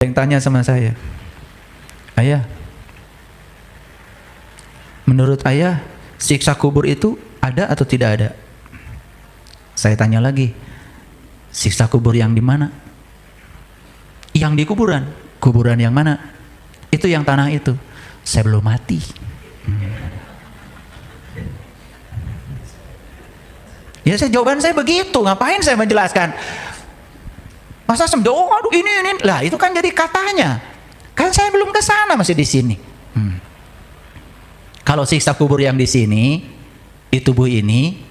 yang tanya sama saya, ayah, menurut ayah siksa kubur itu ada atau tidak ada? Saya tanya lagi, siksa kubur yang di mana? Yang di kuburan. Kuburan yang mana? Itu yang tanah itu. Saya belum mati. Ya jawaban saya begitu. Ngapain saya menjelaskan? Masa aduh ini. Lah itu kan jadi katanya. Kan saya belum ke sana, masih di sini. Kalau siksa kubur yang di sini, di tubuh ini,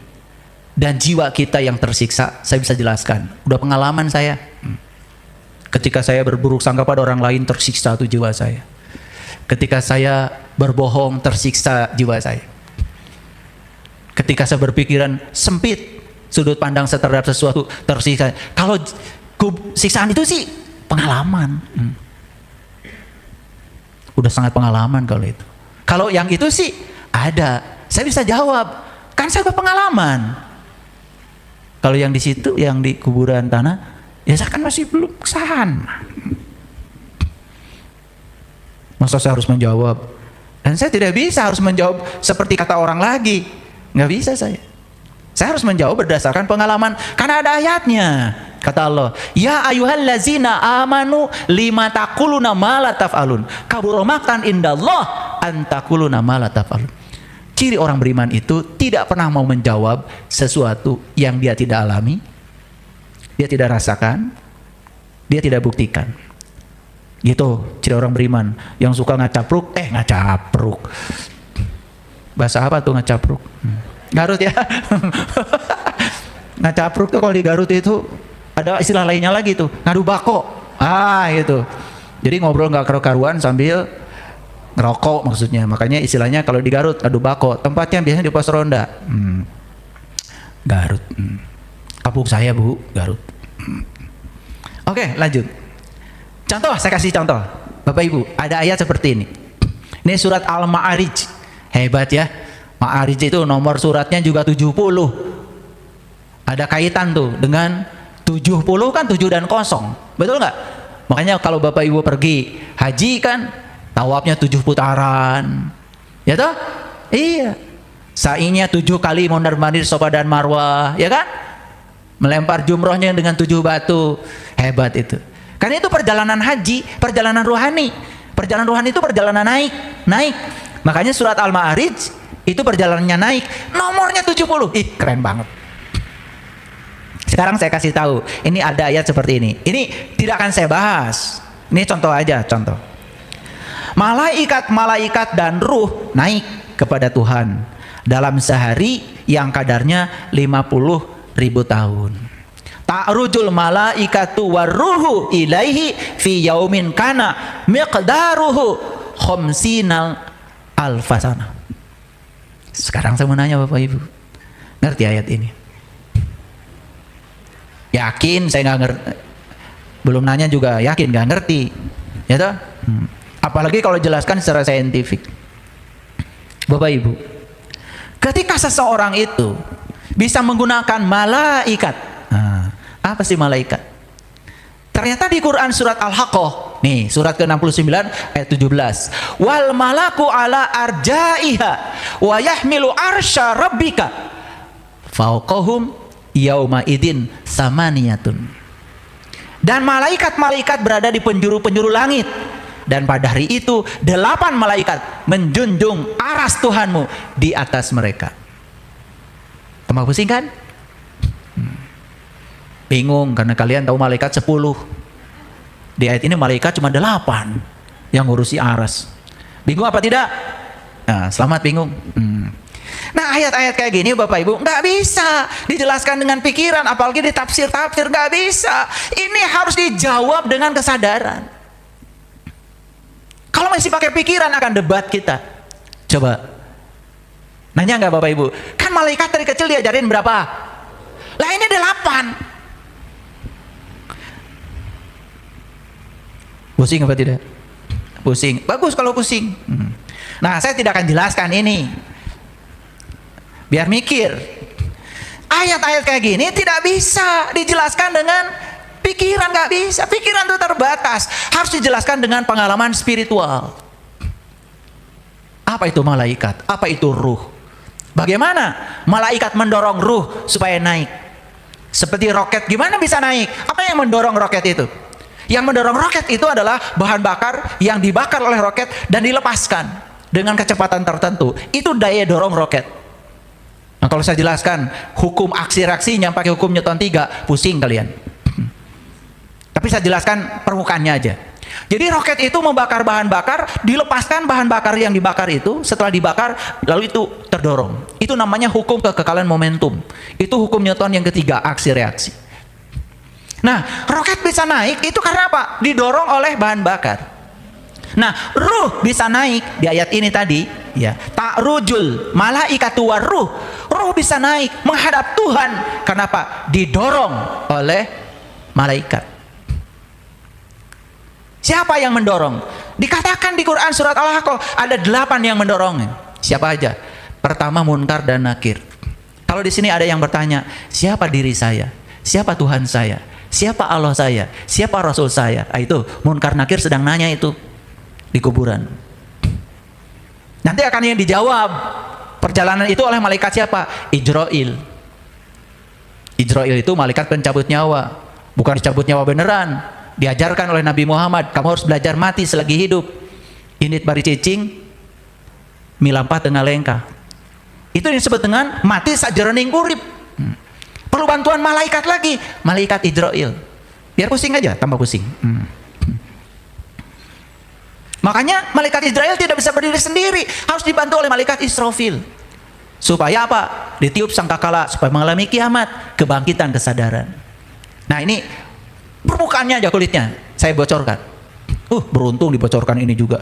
dan jiwa kita yang tersiksa, saya bisa jelaskan. Udah pengalaman saya. Ketika saya berburuk sangka pada orang lain, tersiksa tuh jiwa saya. Ketika saya berbohong, tersiksa jiwa saya. Ketika saya berpikiran sempit, sudut pandang saya terhadap sesuatu, tersiksa. Kalau siksaan itu sih pengalaman. Udah sangat pengalaman kalau itu. Kalau yang itu sih ada, saya bisa jawab. Kan saya berpengalaman. Kalau yang di situ, yang di kuburan tanah, ya saya kan masih belum kesana. Masa saya harus menjawab? Dan saya tidak bisa harus menjawab seperti kata orang lagi. Nggak bisa saya. Saya harus menjawab berdasarkan pengalaman. Karena ada ayatnya. Kata Allah, ya ayyuhallazina amanu lima taquluna ma la taf'alun. Kabura maqtan indallah an taquluna ma la taf'alun. Ciri orang beriman itu tidak pernah mau menjawab sesuatu yang dia tidak alami, dia tidak rasakan, dia tidak buktikan. Gitu ciri orang beriman. Yang suka ngacapruk, ngacapruk. Bahasa apa tuh ngacapruk? Garut ya. Ngacapruk tuh kalau di Garut itu ada istilah lainnya lagi tuh, ngadu bako. Gitu. Jadi ngobrol nggak karu-karuan sambil ngerokok maksudnya. Makanya istilahnya kalau di Garut adu bako. Tempatnya biasanya di pos ronda. Garut. Kampung saya Bu, Garut. Oke, lanjut. Contoh, saya kasih contoh. Bapak Ibu, ada ayat seperti ini. Ini surat Al-Ma'arij. Hebat ya. Ma'arij itu nomor suratnya juga 70. Ada kaitan tuh dengan 70 kan 7 dan 0. Betul nggak? Makanya kalau Bapak Ibu pergi haji kan tawafnya 7 putaran. Ya toh? Iya. Sa'inya 7 kali mondar-mandir Safa dan Marwah, ya kan? Melempar jumrohnya dengan 7 batu. Hebat itu. Karena itu perjalanan haji, perjalanan rohani. Perjalanan rohani itu perjalanan naik. Makanya surat Al-Ma'arij itu perjalanannya naik. Nomornya 70. Ih, keren banget. Sekarang saya kasih tahu, ini ada ayat seperti ini. Ini tidak akan saya bahas. Ini contoh aja, contoh. Malaikat dan ruh naik kepada Tuhan dalam sehari yang kadarnya 50.000 tahun. Ta'rujul malaikatu warruhu ilaihi fi yaumin kana miqdaruhu khamsinal alfasana. Sekarang saya mau nanya Bapak Ibu, ngerti ayat ini? Yakin saya nggak ngerti, belum nanya juga yakin nggak ngerti, ya toh? Apalagi kalau jelaskan secara saintifik. Bapak Ibu, ketika seseorang itu bisa menggunakan malaikat, apa sih malaikat? Ternyata di Quran surat Al-Haqqah, nih surat ke-69 ayat 17. Wal malaku ala arjaiha wa yahmilu arsya rabbika fauqahum yauma idin samaniyatun. Dan malaikat-malaikat berada di penjuru-penjuru langit, dan pada hari itu 8 malaikat menjunjung aras Tuhanmu di atas mereka. Tambah pusing kan? Bingung karena kalian tahu malaikat 10. Di ayat ini malaikat cuma 8 yang ngurusi aras. Bingung apa tidak? Nah, selamat bingung. Nah, ayat-ayat kayak gini Bapak Ibu nggak bisa dijelaskan dengan pikiran, apalagi ditafsir-tafsir, nggak bisa. Ini harus dijawab dengan kesadaran. Kalau masih pakai pikiran akan debat kita. Coba nanya nggak Bapak Ibu? Kan malaikat dari kecil diajarin berapa? Lah ini 8. Pusing apa tidak? Pusing. Bagus kalau pusing. Nah, saya tidak akan jelaskan ini. Biar mikir. Ayat-ayat kayak gini tidak bisa dijelaskan dengan Pikiran nggak bisa, pikiran itu terbatas. Harus dijelaskan dengan pengalaman spiritual. Apa itu malaikat? Apa itu ruh? Bagaimana malaikat mendorong ruh supaya naik? Seperti roket, gimana bisa naik? Apa yang mendorong roket itu? Yang mendorong roket itu adalah bahan bakar yang dibakar oleh roket dan dilepaskan dengan kecepatan tertentu. Itu daya dorong roket. Nah, kalau saya jelaskan hukum aksi reaksinya pakai hukum Newton 3, pusing kalian. Tapi saya jelaskan permukaannya aja. Jadi roket itu membakar bahan bakar, dilepaskan bahan bakar yang dibakar itu, setelah dibakar lalu itu terdorong. Itu namanya hukum kekekalan momentum. Itu hukum Newton yang ketiga, aksi reaksi. Nah, roket bisa naik itu karena apa? Didorong oleh bahan bakar. Nah, ruh bisa naik di ayat ini tadi, ya. Ta'rujul malaikatu waruh. Ruh bisa naik menghadap Tuhan. Kenapa? Didorong oleh malaikat. Siapa yang mendorong? Dikatakan di Quran surat Al-Haqqah ada 8 yang mendorongnya. Siapa aja? Pertama, Munkar dan Nakir. Kalau di sini ada yang bertanya, siapa diri saya? Siapa Tuhan saya? Siapa Allah saya? Siapa Rasul saya? Nah, itu Munkar Nakir sedang nanya itu di kuburan. Nanti akan yang dijawab perjalanan itu oleh malaikat siapa? Ijrail. Ijrail itu malaikat pencabut nyawa. Bukan cabut nyawa beneran. Diajarkan oleh Nabi Muhammad, kamu harus belajar mati selagi hidup. Init bari cicing, milampah tengah lengkah. Itu disebut dengan mati sajeroning urip. Perlu bantuan malaikat lagi, malaikat Ijrail. Biar pusing aja, tambah pusing. Makanya malaikat Ijrail tidak bisa berdiri sendiri, harus dibantu oleh malaikat Israfil. Supaya apa? Ditiup sangkakala, supaya mengalami kiamat, kebangkitan kesadaran. Nah, ini permukaannya aja kulitnya saya bocorkan. Beruntung dibocorkan ini juga.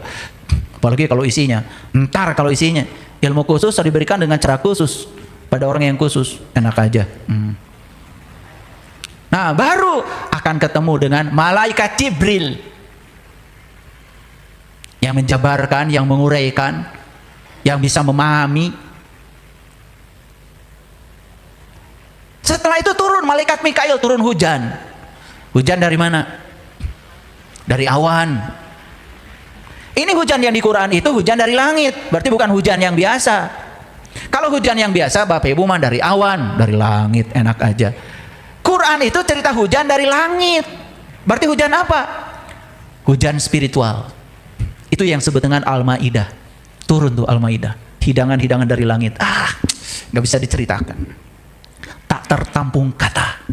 Apalagi kalau isinya. Ntar kalau isinya ilmu khusus harus diberikan dengan cara khusus pada orang yang khusus, enak aja. Nah, baru akan ketemu dengan malaikat Jibril yang menjabarkan, yang menguraikan, yang bisa memahami. Setelah itu turun malaikat Mikail, turun hujan. Hujan dari mana? Dari awan. Ini hujan yang di Quran itu hujan dari langit. Berarti bukan hujan yang biasa. Kalau hujan yang biasa, Bapak Ibu mah dari awan, dari langit, enak aja. Quran itu cerita hujan dari langit. Berarti hujan apa? Hujan spiritual. Itu yang disebut dengan Al-Maidah. Turun tuh Al-Maidah. Hidangan-hidangan dari langit. Gak bisa diceritakan. Tak tertampung kata.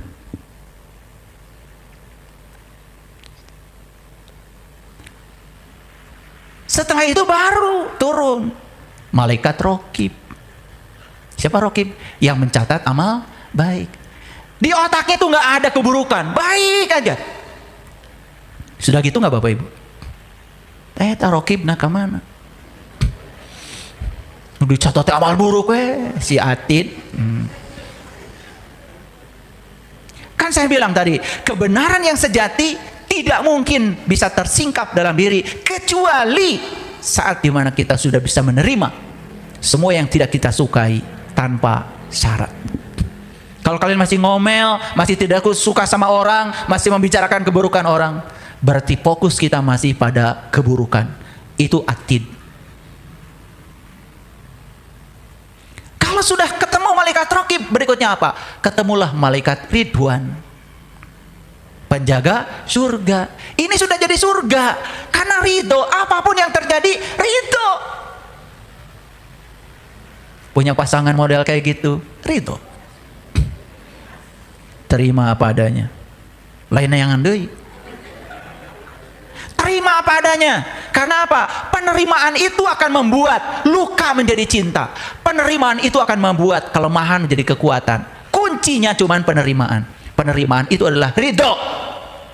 Setelah itu baru turun malaikat Rokib. Siapa Rokib? Yang mencatat amal baik. Di otaknya itu nggak ada keburukan, baik aja. Sudah gitu nggak Bapak Ibu? Rokib nak kemana? Dicatat amal buruk si Atid. Kan saya bilang tadi, kebenaran yang sejati tidak mungkin bisa tersingkap dalam diri kecuali saat dimana kita sudah bisa menerima semua yang tidak kita sukai tanpa syarat. Kalau kalian masih ngomel, masih tidak suka sama orang, masih membicarakan keburukan orang, berarti fokus kita masih pada keburukan. Itu atid. Kalau sudah ketemu malaikat Raqib, berikutnya apa? Ketemulah malaikat Ridwan, penjaga surga. Ini sudah jadi surga karena ridho. Apapun yang terjadi, ridho. Punya pasangan model kayak gitu, ridho. Terima apa adanya. Lainnya yang andai. Terima apa adanya. Karena apa? Penerimaan itu akan membuat luka menjadi cinta. Penerimaan itu akan membuat kelemahan menjadi kekuatan. Kuncinya cuman penerimaan. Penerimaan itu adalah ridho,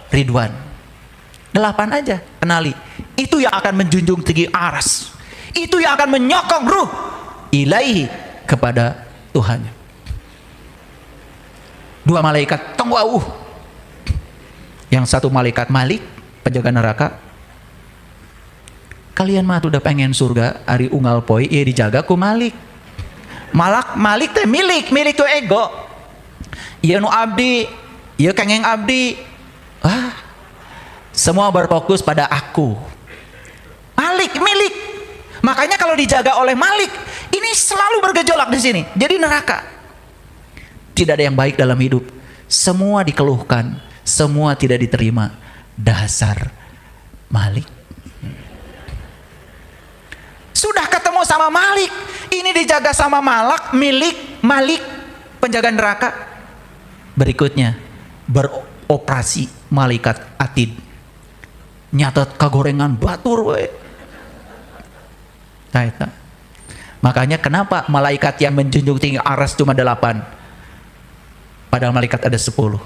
Ridwan. 8 aja, kenali. Itu yang akan menjunjung tinggi aras. Itu yang akan menyokong ruh ilaihi kepada Tuhan. 2 malaikat tongwauh. Yang satu malaikat Malik, penjaga neraka. Kalian mah udah pengen surga, hari unggal poi, ya dijaga ku Malik. Malik teh milik tuh ego. Iya nu abdi, iya kengeng abdi. Semua berfokus pada aku. Malik, milik. Makanya kalau dijaga oleh Malik, ini selalu bergejolak di sini. Jadi neraka. Tidak ada yang baik dalam hidup. Semua dikeluhkan, semua tidak diterima. Dasar Malik. Sudah ketemu sama Malik, ini dijaga sama Malik, penjaga neraka. Berikutnya beroperasi malaikat atid. Nyatet kagorengan batur we. Nah, makanya kenapa malaikat yang menjunjung tinggi aras cuma 8, padahal malaikat ada 10?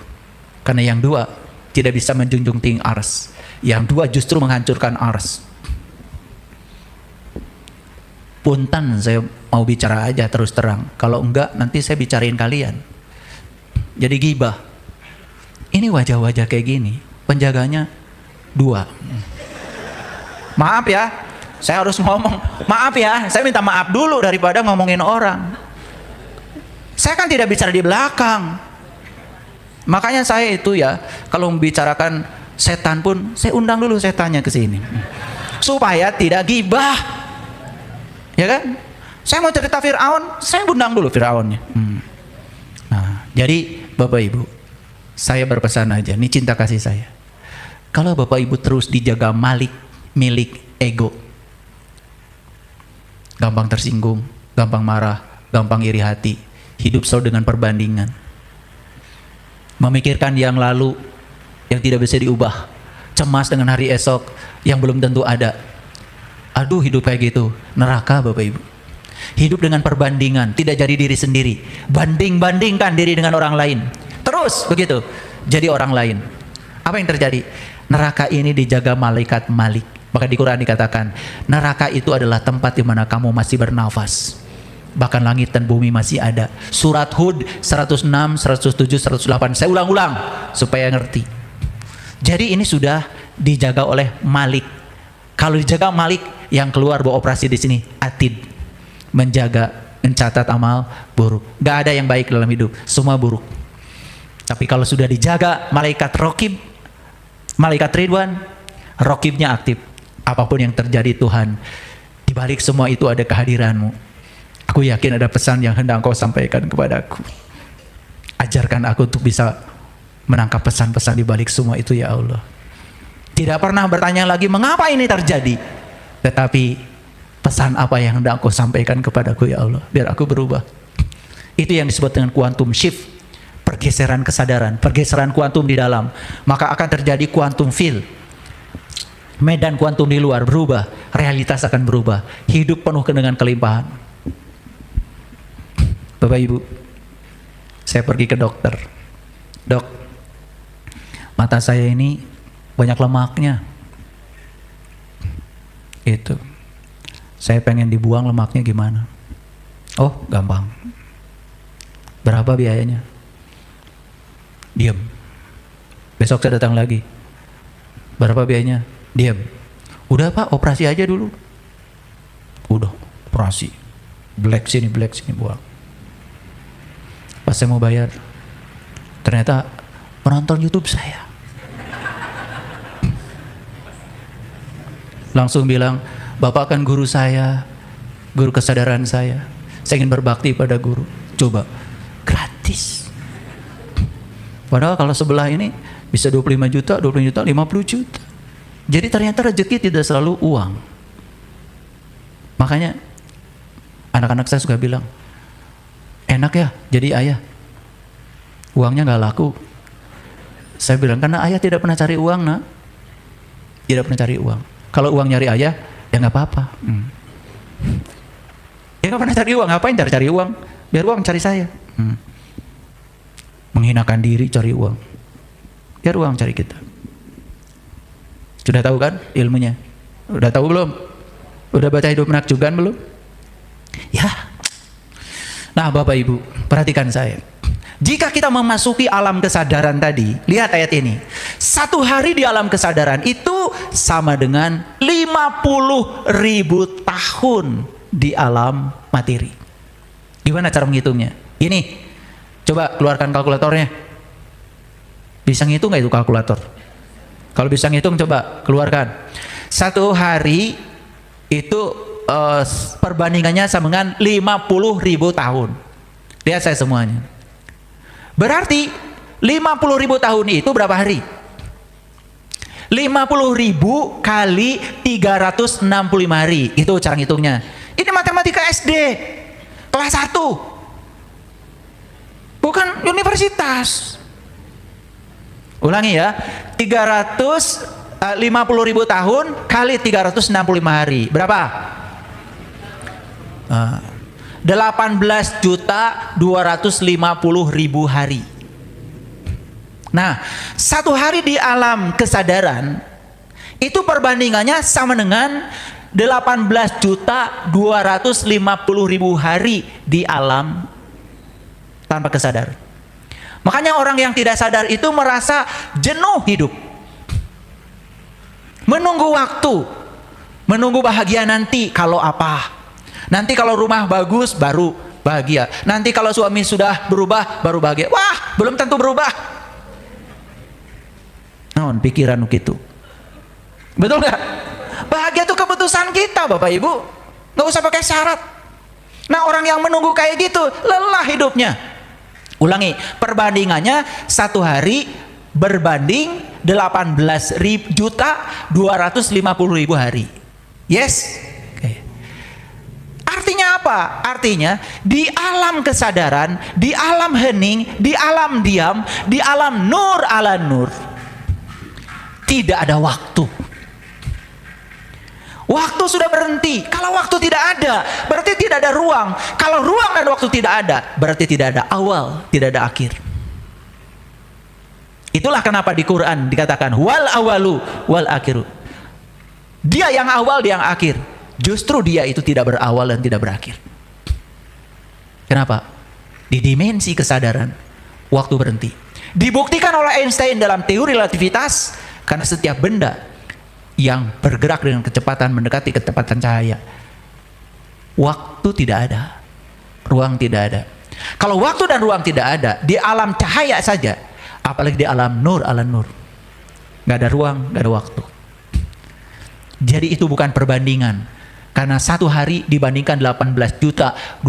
Karena yang 2 tidak bisa menjunjung tinggi aras, yang 2 justru menghancurkan aras. Punten, saya mau bicara aja terus terang. Kalau enggak nanti saya bicarain kalian. Jadi gibah. Ini wajah-wajah kayak gini, penjaganya 2. Maaf ya, saya harus ngomong. Maaf ya, saya minta maaf dulu daripada ngomongin orang. Saya kan tidak bicara di belakang. Makanya saya itu ya, kalau membicarakan setan pun, saya undang dulu setannya ke sini. Supaya tidak gibah. Ya kan? Saya mau cerita Fir'aun, saya undang dulu Fir'aunnya. Nah, jadi Bapak Ibu, saya berpesan aja, ini cinta kasih saya. Kalau Bapak Ibu terus dijaga milik ego, gampang tersinggung, gampang marah, gampang iri hati, hidup selalu dengan perbandingan, memikirkan yang lalu yang tidak bisa diubah, cemas dengan hari esok yang belum tentu ada. Aduh, hidup kayak gitu neraka Bapak Ibu. Hidup dengan perbandingan, tidak jadi diri sendiri, bandingkan diri dengan orang lain, terus begitu jadi orang lain. Apa yang terjadi? Neraka ini dijaga malaikat Malik. Maka di Quran dikatakan neraka itu adalah tempat di mana kamu masih bernafas, bahkan langit dan bumi masih ada. Surat Hud 106, 107, 108. Saya ulang-ulang supaya ngerti. Jadi ini sudah dijaga oleh Malik. Kalau dijaga Malik, yang keluar beroperasi di sini atid, menjaga, mencatat amal buruk. Gak ada yang baik dalam hidup, semua buruk. Tapi kalau sudah dijaga malaikat Rokib, malaikat Ridwan, Rokibnya aktif. Apapun yang terjadi Tuhan, di balik semua itu ada kehadiranmu. Aku yakin ada pesan yang hendak Engkau sampaikan kepadaku. Ajarkan aku untuk bisa menangkap pesan-pesan di balik semua itu ya Allah. Tidak pernah bertanya lagi mengapa ini terjadi, tetapi pesan apa yang hendak Engkau sampaikan kepadaku ya Allah, biar aku berubah. Itu yang disebut dengan quantum shift, pergeseran kesadaran, pergeseran kuantum di dalam. Maka akan terjadi quantum field, medan kuantum di luar berubah, realitas akan berubah, hidup penuh dengan kelimpahan. Bapak Ibu, saya pergi ke dokter. Dok, mata saya ini banyak lemaknya. Itu, saya pengen dibuang lemaknya, gimana? Oh, gampang. Berapa biayanya? Diam. Besok saya datang lagi. Berapa biayanya? Diam. Udah Pak, operasi aja dulu. Udah, operasi. Black sini buang. Pas saya mau bayar, ternyata penonton YouTube saya. Langsung bilang, Bapak kan guru saya, guru kesadaran saya. Saya ingin berbakti pada guru. Coba, gratis. Padahal kalau sebelah ini bisa 25 juta, 50 juta. Jadi ternyata rezeki tidak selalu uang. Makanya anak-anak saya suka bilang, enak ya jadi ayah, uangnya gak laku. Saya bilang, karena ayah tidak pernah cari uang nak. Tidak pernah cari uang. Kalau uang nyari ayah, ya gak apa-apa. Ya gak pernah cari uang, ngapain cari uang? Biar uang cari saya. Menghinakan diri cari uang, biar uang cari kita. Sudah tahu kan ilmunya? Udah tahu belum? Udah baca Hidup Menakjubkan belum? Ya. Nah Bapak Ibu, perhatikan saya. Jika kita memasuki alam kesadaran tadi, lihat ayat ini. 1 hari di alam kesadaran itu sama dengan 50.000 tahun di alam materi. Gimana cara menghitungnya? Ini, coba keluarkan kalkulatornya. Bisa ngitung nggak itu kalkulator? Kalau bisa ngitung coba keluarkan. Satu hari itu perbandingannya sama dengan 50.000 tahun. Lihat saya semuanya. Berarti 50.000 tahun itu berapa hari? 50.000 kali 365 hari. Itu cara ngitungnya. Ini matematika SD kelas 1. Bukan universitas. Ulangi ya. 50.000 tahun kali 365 hari. Berapa? 18.250.000 hari. Nah, satu hari di alam kesadaran itu perbandingannya sama dengan 18.250.000 hari di alam tanpa kesadaran. Makanya orang yang tidak sadar itu merasa jenuh hidup, menunggu waktu, menunggu bahagia nanti kalau apa, nanti kalau rumah bagus baru bahagia, nanti kalau suami sudah berubah baru bahagia. Wah, belum tentu berubah. Non pikiran gitu, betul nggak? Bahagia itu keputusan kita, Bapak Ibu, nggak usah pakai syarat. Nah, orang yang menunggu kayak gitu lelah hidupnya. Ulangi, perbandingannya satu hari berbanding 18.250.000 hari. Yes? Okay. Artinya apa? Artinya di alam kesadaran, di alam hening, di alam diam, di alam nur ala nur, tidak ada waktu. Waktu sudah berhenti. Kalau waktu tidak ada, berarti tidak ada ruang. Kalau ruang dan waktu tidak ada, berarti tidak ada awal, tidak ada akhir. Itulah kenapa di Quran dikatakan wal awalu wal akhiru. Dia yang awal, dia yang akhir. Justru dia itu tidak berawal dan tidak berakhir. Kenapa? Di dimensi kesadaran, waktu berhenti. Dibuktikan oleh Einstein dalam teori relativitas, karena setiap benda yang bergerak dengan kecepatan mendekati kecepatan cahaya, waktu tidak ada, ruang tidak ada. Kalau waktu dan ruang tidak ada di alam cahaya saja, apalagi di alam nur ala nur, nggak ada ruang, nggak ada waktu. Jadi itu bukan perbandingan, karena satu hari dibandingkan 18.250.000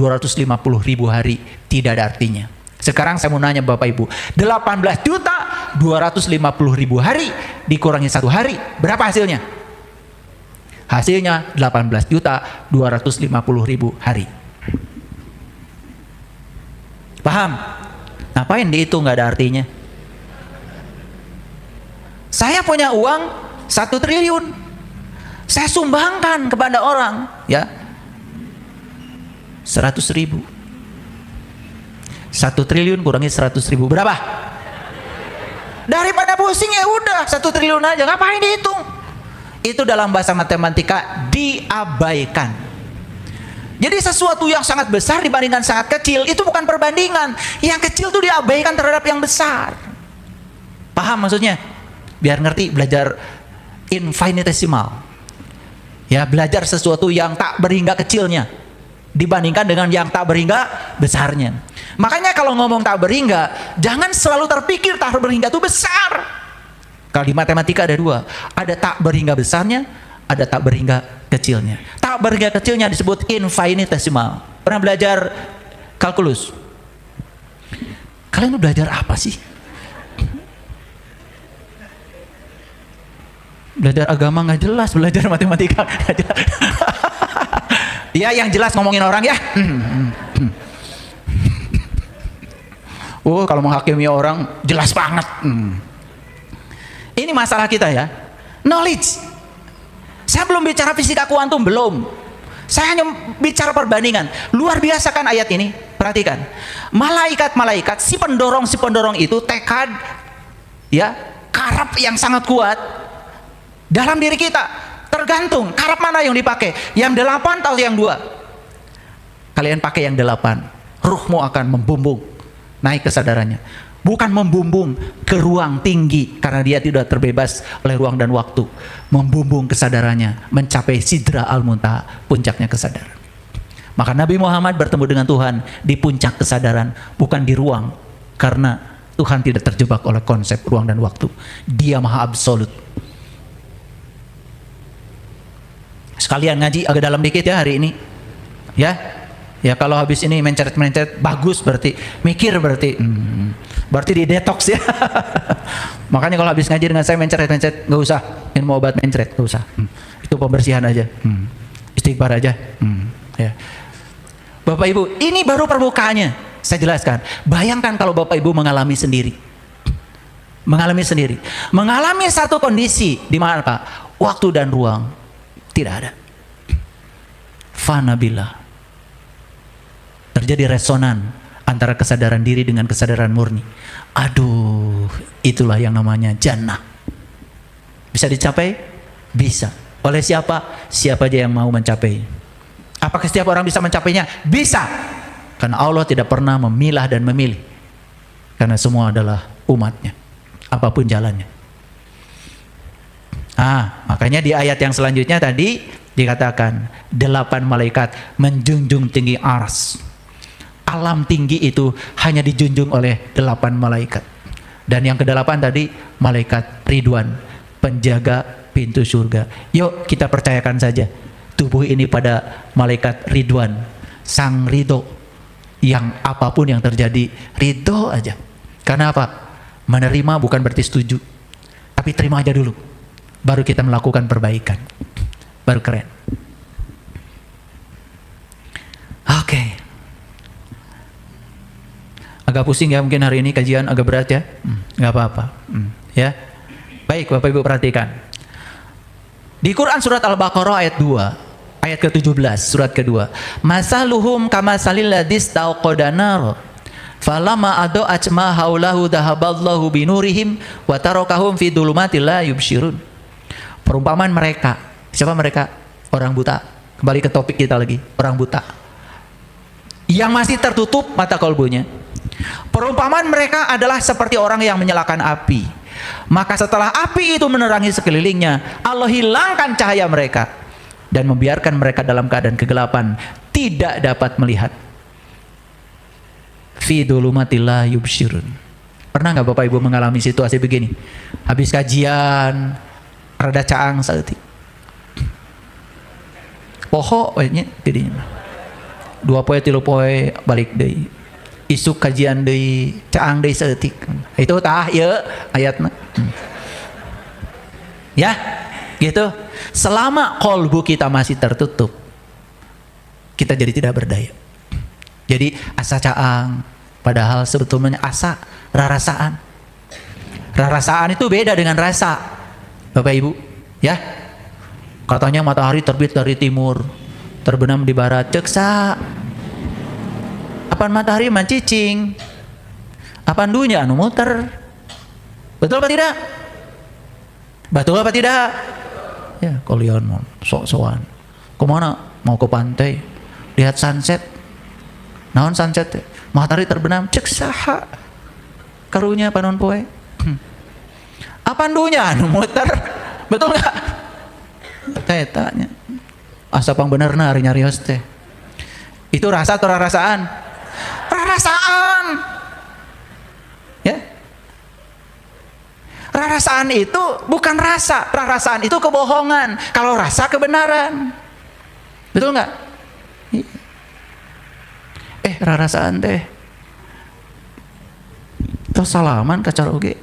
hari tidak ada artinya. Sekarang saya mau nanya Bapak Ibu, 18.250.000 hari dikurangi satu hari, berapa hasilnya? Hasilnya 18.250.000 hari. Paham? Ngapain dihitung, nggak ada artinya? Saya punya uang 1 triliun, saya sumbangkan kepada orang, ya, 100.000. 1 triliun kurangi 100.000 berapa? Daripada pusing ya udah 1 triliun aja, ngapain dihitung? Itu dalam bahasa matematika diabaikan. Jadi sesuatu yang sangat besar dibandingkan sangat kecil itu bukan perbandingan. Yang kecil itu diabaikan terhadap yang besar. Paham maksudnya? Biar ngerti, belajar infinitesimal. Ya, belajar sesuatu yang tak berhingga kecilnya dibandingkan dengan yang tak berhingga besarnya. Makanya kalau ngomong tak berhingga, jangan selalu terpikir tak berhingga itu besar. Kalau di matematika ada dua, ada tak berhingga besarnya, ada tak berhingga kecilnya. Tak berhingga kecilnya disebut infinitesimal. Pernah belajar kalkulus? Kalian belajar apa sih? Belajar agama nggak jelas, belajar matematika nggak jelas. Ya, yang jelas ngomongin orang ya. Oh, kalau menghakimi orang jelas banget. Ini masalah kita ya. Knowledge. Saya belum bicara fisika kuantum, belum. Saya hanya bicara perbandingan. Luar biasa kan ayat ini? Perhatikan. Malaikat-malaikat, si pendorong itu tekad, ya, karab yang sangat kuat dalam diri kita. Tergantung karab mana yang dipakai, yang 8 atau yang 2. Kalian pakai yang 8, ruhmu akan membumbung, naik kesadarannya. Bukan membumbung ke ruang tinggi karena dia tidak terbebas oleh ruang dan waktu. Membumbung kesadarannya mencapai sidra al-muntaha, puncaknya kesadaran. Maka Nabi Muhammad bertemu dengan Tuhan di puncak kesadaran, bukan di ruang karena Tuhan tidak terjebak oleh konsep ruang dan waktu. Dia maha absolut. Sekalian ngaji agak dalam dikit ya hari ini. Ya. Ya kalau habis ini mencret-mencret bagus berarti mikir berarti berarti di detox ya. Makanya kalau habis ngaji dengan saya mencret-mencret nggak usah minum obat mencret, nggak usah. Itu pembersihan aja. Istighfar aja. Ya. Bapak Ibu, ini baru permukaannya. Saya jelaskan. Bayangkan kalau Bapak Ibu mengalami sendiri. Mengalami sendiri. Mengalami satu kondisi di mana Pak? Waktu dan ruang tidak ada. Fanabillah. Terjadi resonan antara kesadaran diri dengan kesadaran murni. Aduh, itulah yang namanya jannah. Bisa dicapai? Bisa. Oleh siapa? Siapa aja yang mau mencapai. Apakah setiap orang bisa mencapainya? Bisa. Karena Allah tidak pernah memilah dan memilih. Karena semua adalah umatnya. Apapun jalannya. Makanya di ayat yang selanjutnya tadi dikatakan 8 malaikat menjunjung tinggi ars. Alam tinggi itu hanya dijunjung oleh 8 malaikat. Dan yang ke-8 tadi malaikat Ridwan, penjaga pintu surga. Yuk kita percayakan saja tubuh ini pada malaikat Ridwan, sang ridho. Yang apapun yang terjadi ridho aja. Karena apa? Menerima bukan berarti setuju, tapi terima aja dulu, baru kita melakukan perbaikan, baru keren. Oke. Agak pusing ya mungkin hari ini kajian agak berat ya. Nggak apa-apa. Ya. Baik Bapak Ibu perhatikan. Di Quran surat Al-Baqarah ayat 2. Ayat ke-17, surat kedua. Masaluhum kamasalil ladzi istauqada nar. Falamma ada'at ma haulahu dhahaballahu binurihim wa tarakahum fi dhulumatil la yubsirun. Perumpamaan mereka. Siapa mereka? Orang buta. Kembali ke topik kita lagi, orang buta. Yang masih tertutup mata kalbunya. Perumpamaan mereka adalah seperti orang yang menyalakan api. Maka setelah api itu menerangi sekelilingnya, Allah hilangkan cahaya mereka dan membiarkan mereka dalam keadaan kegelapan, tidak dapat melihat. Fi dhulumatil la yubsirun. Pernah nggak Bapak Ibu mengalami situasi begini? Habis kajian rada caang saeutik. Poho we tidinya. 2 poe 3 poe balik deui. Isuk kajian deui, caang deui saeutik. Itu tah ieu ayatna. Ya, gitu. Selama kolbu kita masih tertutup, kita jadi tidak berdaya. Jadi asa caang, padahal sebetulnya asa, rarasaan. Rarasaan itu beda dengan rasa, Bapak Ibu. Ya, katanya matahari terbit dari timur, terbenam di barat. Ceksa. Apaan matahari mancicing? Apaan dunya anu muter? Betul apa tidak? Betul apa tidak? Ya, kalian mau sok-sokan. Kemana? Mau ke pantai, lihat sunset. Naon sunset? Matahari terbenam. Cek saha karunya panon poe. Apaan dunya anu muter? Betul nggak? Tanya. Asa pang benerna hari nyarios teh. Itu rasa atau rasaan? Rasaan. Ya. Rarasaan itu bukan rasa, rarasaan itu kebohongan. Kalau rasa kebenaran, betul nggak? Rarasaan teh, terus salaman kacar oge,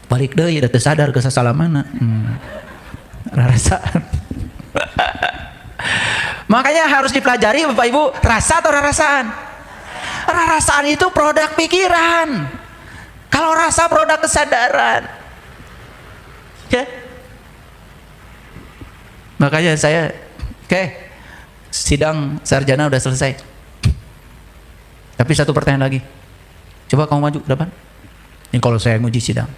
balik deh, udah sadar ke sasalaman. Rarasaan. Makanya harus dipelajari Bapak Ibu, rasa atau rarasaan. Rarasaan itu produk pikiran. Kalau rasa produk kesadaran. Ya. Makanya saya sidang sarjana udah selesai. Tapi satu pertanyaan lagi. Coba kamu maju ke depan. Ini kalau saya nguji sidang.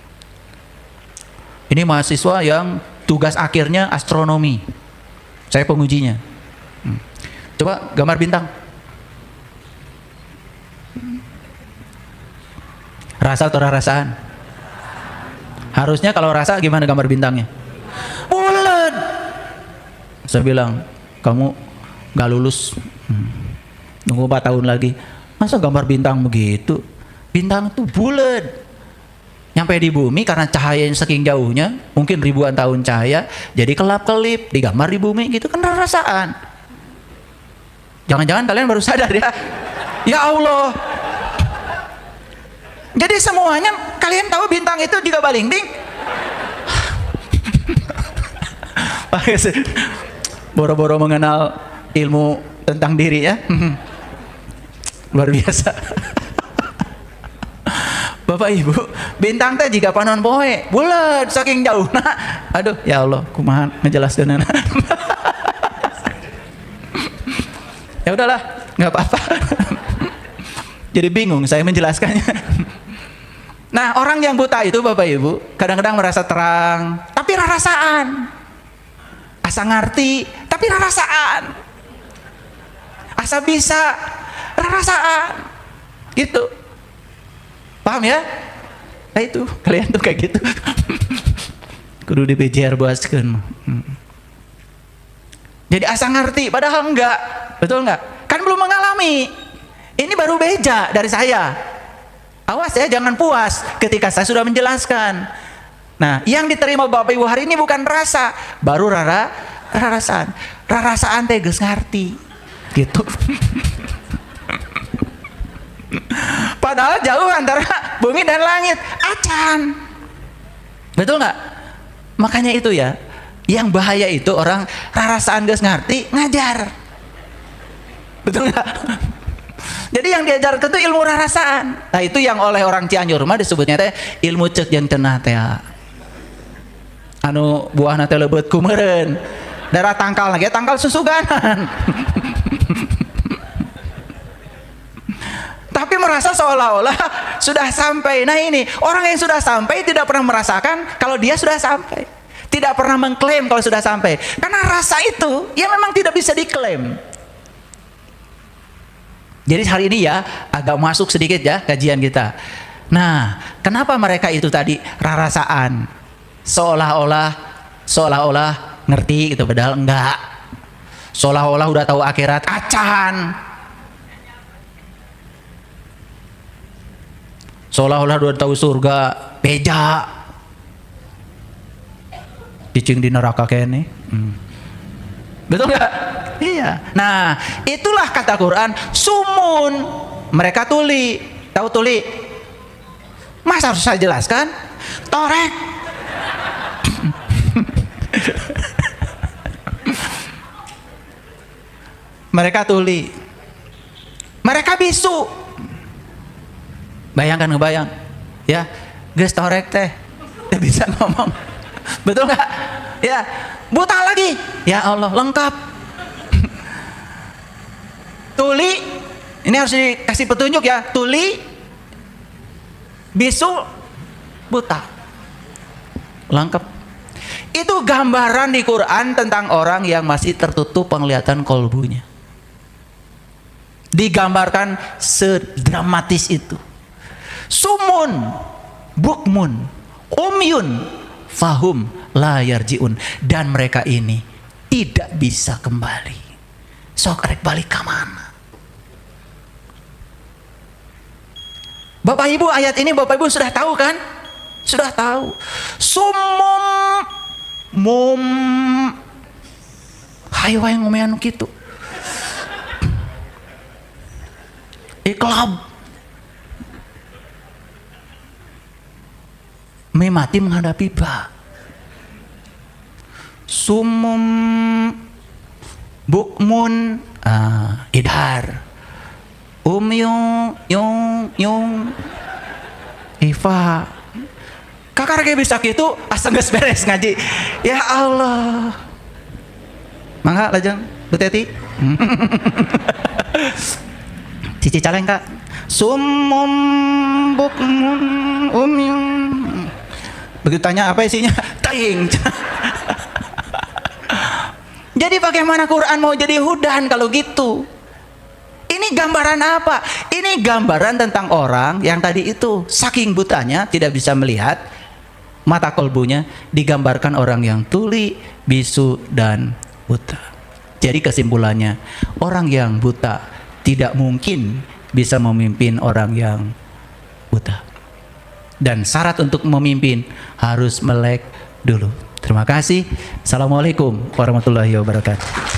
Ini mahasiswa yang tugas akhirnya astronomi. Saya pengujinya. Coba gambar bintang. Rasa atau rasaan? Harusnya kalau rasa gimana gambar bintangnya? Bulat. Saya bilang, kamu gak lulus. Nunggu 4 tahun lagi. Masa gambar bintang begitu? Bintang itu bulat. Nyampe di bumi karena cahaya yang saking jauhnya, mungkin ribuan tahun cahaya, jadi kelap-kelip, digambar di bumi gitu kan rasaan. Jangan-jangan kalian baru sadar ya. Ya Allah. Jadi semuanya kalian tahu bintang itu juga balingding. Boro-boro mengenal ilmu tentang diri ya. Luar biasa. Bapak Ibu, bintang teh jika panon poe, bulat saking jauh. Nah, aduh, ya Allah, kumaha ngejelaskeun. Ya udahlah, nggak apa-apa. Jadi bingung saya menjelaskannya. Nah, orang yang buta itu Bapak Ibu, kadang-kadang merasa terang, tapi rarasaan. Asa ngarti, tapi rarasaan. Asa bisa, rarasaan. Gitu. Paham ya? Nah itu, kalian tuh kayak gitu. Kudu dipejar buaskeun. Jadi asa ngerti, padahal enggak. Betul enggak? Kan belum mengalami. Ini baru beja dari saya. Awas ya, jangan puas ketika saya sudah menjelaskan. Nah, yang diterima Bapak Ibu hari ini bukan rasa, baru rarasaan. Rarasaan teh geus ngarti. Gitu. Padahal jauh antara bumi dan langit, acan. Betul nggak? Makanya itu ya, yang bahaya itu orang rarasaan geus ngarti ngajar. Betul nggak? Jadi yang diajar itu ilmu rarasaan. Nah itu yang oleh orang Cianjur mah disebutnya teh ilmu ceuk jeung cenah teh. Anu buahna teh leubeut ku meureun. Darah tangkal lagi tangkal susuganan. Tapi merasa seolah-olah sudah sampai. Nah ini, orang yang sudah sampai tidak pernah merasakan kalau dia sudah sampai. Tidak pernah mengklaim kalau sudah sampai. Karena rasa itu, ya memang tidak bisa diklaim. Jadi hari ini ya, agak masuk sedikit ya kajian kita. Nah, kenapa mereka itu tadi rarasaan? Seolah-olah ngerti gitu, padahal enggak. Seolah-olah udah tahu akhirat, acan. Seolah-olah udah tahu surga, beja. Cicing di neraka kene. Betul nggak? Iya. Nah, itulah kata Quran, sumun. Mereka tuli. Tahu tuli? Mas harus saya jelaskan? Torek. Mereka tuli. Mereka bisu. Bayangkan, ngebayang ya, geus torek teh bisa ngomong. Betul nggak? Ya, buta lagi, ya Allah, lengkap. Tuli, ini harus dikasih petunjuk ya, tuli, bisu, buta, lengkap. Itu gambaran di Quran tentang orang yang masih tertutup penglihatan kolbunya. Digambarkan sedramatis itu. Sumun, bukmun, umyun, fahum, la yarjiun. Dan mereka ini tidak bisa kembali. Sok arek balik ke mana? Bapak Ibu, ayat ini Bapak Ibu sudah tahu kan? Sudah tahu. Sumum, mum, hayo yang ngomean gitu. Iklab. Mati menghadapi ba. Sumum, bukmun, idhar, yung, ifa. Kakak kayak bisa gitu, asa geus beres ngaji. Ya Allah. Mangga lajeng, Bu Teti. Cici caleng Kak. Sumum, bukmun, umyun. Begitu tanya apa isinya, taing. Jadi bagaimana Quran mau jadi hudan kalau gitu? Ini gambaran apa? Ini gambaran tentang orang yang tadi itu saking butanya tidak bisa melihat, mata kolbunya digambarkan orang yang tuli, bisu dan buta. Jadi kesimpulannya, orang yang buta tidak mungkin bisa memimpin orang yang buta. Dan syarat untuk memimpin harus melek dulu. Terima kasih. Assalamualaikum warahmatullahi wabarakatuh.